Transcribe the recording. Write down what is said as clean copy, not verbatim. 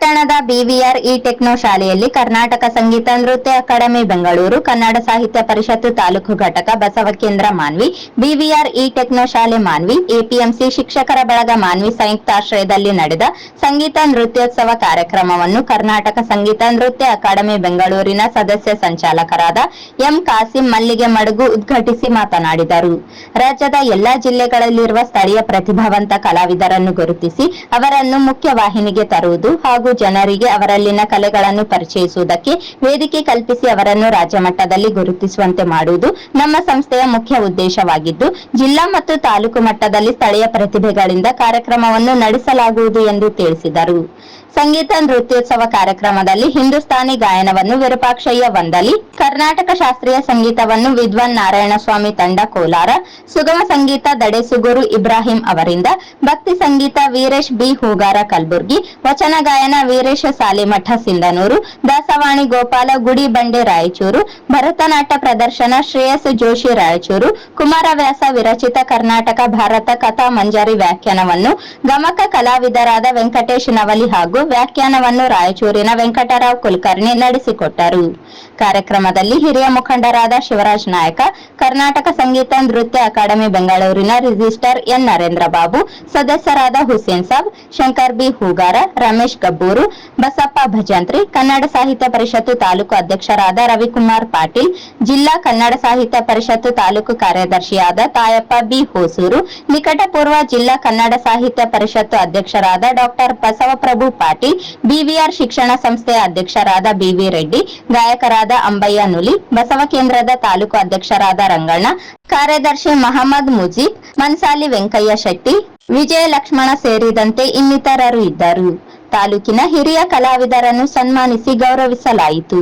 ಪಟ್ಟಣದ BVR E techno ಶಾಲೆಯಲ್ಲಿ ಕರ್ನಾಟಕ ಸಂಗೀತ ನೃತ್ಯ ಅಕಾಡೆಮಿ ಬೆಂಗಳೂರು, ಕನ್ನಡ ಸಾಹಿತ್ಯ ಪರಿಷತ್ತು ತಾಲೂಕು ಘಟಕ, Basavakendra Manvi, BVR E techno ಶಾಲೆ ಮಾನ್ವಿ, ಎಪಿಎಂಸಿ ಶಿಕ್ಷಕರ ಬಳಗ ಮಾನ್ವಿ ಸಂಯುಕ್ತಾಶ್ರಯದಲ್ಲಿ ನಡೆದ ಸಂಗೀತ ನೃತ್ಯೋತ್ಸವ ಕಾರ್ಯಕ್ರಮವನ್ನು ಕರ್ನಾಟಕ ಸಂಗೀತ ನೃತ್ಯ ಅಕಾಡೆಮಿ ಬೆಂಗಳೂರಿನ ಸದಸ್ಯ ಸಂಚಾಲಕರಾದ ಎಂ ಕಾಸಿಂ ಮಲ್ಲಿಗೆ ಮಡುಗು ಉದ್ಘಾಟಿಸಿ ಮಾತನಾಡಿದರು. ರಾಜ್ಯದ ಎಲ್ಲಾ ಜಿಲ್ಲೆಗಳಲ್ಲಿರುವ ಸ್ಥಳೀಯ ಪ್ರತಿಭಾವಂತ ಕಲಾವಿದರನ್ನು ಗುರುತಿಸಿ ಅವರನ್ನು ಮುಖ್ಯವಾಹಿನಿಗೆ ತರುವುದು ಹಾಗೂ ಜನರಿಗೆ ಅವರಲ್ಲಿನ ಕಲೆಗಳನ್ನು ಪರಿಚಯಿಸುವುದಕ್ಕೆ ವೇದಿಕೆ ಕಲ್ಪಿಸಿ ಅವರನ್ನು ರಾಜ್ಯ ಮಟ್ಟದಲ್ಲಿ ಗುರುತಿಸುವಂತೆ ಮಾಡುವುದು ನಮ್ಮ ಸಂಸ್ಥೆಯ ಮುಖ್ಯ ಉದ್ದೇಶವಾಗಿದ್ದು, ಜಿಲ್ಲಾ ಮತ್ತು ತಾಲೂಕು ಮಟ್ಟದಲ್ಲಿ ಸ್ಥಳೀಯ ಪ್ರತಿಭೆಗಳಿಂದ ಕಾರ್ಯಕ್ರಮವನ್ನು ನಡೆಸಲಾಗುವುದು ಎಂದು ತಿಳಿಸಿದರು. ಸಂಗೀತ ನೃತ್ಯೋತ್ಸವ ಕಾರ್ಯಕ್ರಮದಲ್ಲಿ ಹಿಂದೂಸ್ತಾನಿ ಗಾಯನವನ್ನು ವಿರೂಪಾಕ್ಷಯ್ಯ ವಂದಲಿ, ಕರ್ನಾಟಕ ಶಾಸ್ತ್ರೀಯ ಸಂಗೀತವನ್ನು ವಿದ್ವಾನ್ ನಾರಾಯಣಸ್ವಾಮಿ ತಂಡ ಕೋಲಾರ, ಸುಗಮ ಸಂಗೀತ ದಡೆಸುಗೂರು ಇಬ್ರಾಹಿಂ ಅವರಿಂದ, ಭಕ್ತಿ ಸಂಗೀತ ವೀರೇಶ್ ಬಿ ಹೂಗಾರ ಕಲಬುರ್ಗಿ, ವಚನ ಗಾಯನ ವೀರೇಶ ಸಾಲಿಮಠ ಸಿಂಧನೂರು, ದಾಸವಾಣಿ ಗೋಪಾಲ ಗುಡಿ ಬಂಡೆ ರಾಯಚೂರು, ಭರತನಾಟ್ಯ ಪ್ರದರ್ಶನ ಶ್ರೇಯಸ್ ಜೋಶಿ ರಾಯಚೂರು, ಕುಮಾರವ್ಯಾಸ ವಿರಚಿತ ಕರ್ನಾಟಕ ಭಾರತ ಕಥಾ ಮಂಜರಿ ವ್ಯಾಖ್ಯಾನವನ್ನು ಗಮಕ ಕಲಾವಿದರಾದ ವೆಂಕಟೇಶ್ ನವಲಿ ಹಾಗೂ ವ್ಯಾಖ್ಯಾನವನ್ನು ರಾಯಚೂರಿನ ವೆಂಕಟರಾವ್ ಕುಲಕರ್ಣಿ ನಡೆಸಿಕೊಟ್ಟರು. ಕಾರ್ಯಕ್ರಮದಲ್ಲಿ ಹಿರಿಯ ಮುಖಂಡರಾದ ಶಿವರಾಜ್ ನಾಯಕ, ಕರ್ನಾಟಕ ಸಂಗೀತ ನೃತ್ಯ ಅಕಾಡೆಮಿ ಬೆಂಗಳೂರಿನ ರಿಜಿಸ್ಟರ್ ಎನ್ ನರೇಂದ್ರ ಬಾಬು, ಸದಸ್ಯರಾದ ಹುಸೇನ್ ಸಾಬ್, ಶಂಕರ್ ಬಿ ಹೂಗಾರ, ರಮೇಶ್ ಗಬ್ಬೂರು, ಬಸಪ್ಪ ಭಜಂತ್ರಿ, ಕನ್ನಡ ಸಾಹಿತ್ಯ ಪರಿಷತ್ತು ತಾಲೂಕು ಅಧ್ಯಕ್ಷರಾದ ರವಿಕುಮಾರ್ ಪಾಟೀಲ್, ಜಿಲ್ಲಾ ಕನ್ನಡ ಸಾಹಿತ್ಯ ಪರಿಷತ್ತು ತಾಲೂಕು ಕಾರ್ಯದರ್ಶಿಯಾದ ತಾಯಪ್ಪ ಬಿ ಹೊಸೂರು, ನಿಕಟಪೂರ್ವ ಜಿಲ್ಲಾ ಕನ್ನಡ ಸಾಹಿತ್ಯ ಪರಿಷತ್ತು ಅಧ್ಯಕ್ಷರಾದ ಡಾಕ್ಟರ್ ಬಸವಪ್ರಭು ಪಾಟೀಲ್, ಬಿವಿಆರ್ ಶಿಕ್ಷಣ ಸಂಸ್ಥೆಯ ಅಧ್ಯಕ್ಷರಾದ ಬಿವಿ ರೆಡ್ಡಿ, ಗಾಯಕರಾದ ಅಂಬಯ್ಯ ನುಲಿ, ಬಸವಕೇಂದ್ರದ ತಾಲೂಕು ಅಧ್ಯಕ್ಷರಾದ ರಂಗಣ್ಣ, ಕಾರ್ಯದರ್ಶಿ ಮಹಮ್ಮದ್ ಮುಜೀಬ್, ಮನ್ಸಾಲಿ ವೆಂಕಯ್ಯ ಶೆಟ್ಟಿ, ವಿಜಯ ಲಕ್ಷ್ಮಣ ಸೇರಿದಂತೆ ಇನ್ನಿತರರು ಇದ್ದರು. ತಾಲೂಕಿನ ಹಿರಿಯ ಕಲಾವಿದರನ್ನು ಸನ್ಮಾನಿಸಿ ಗೌರವಿಸಲಾಯಿತು.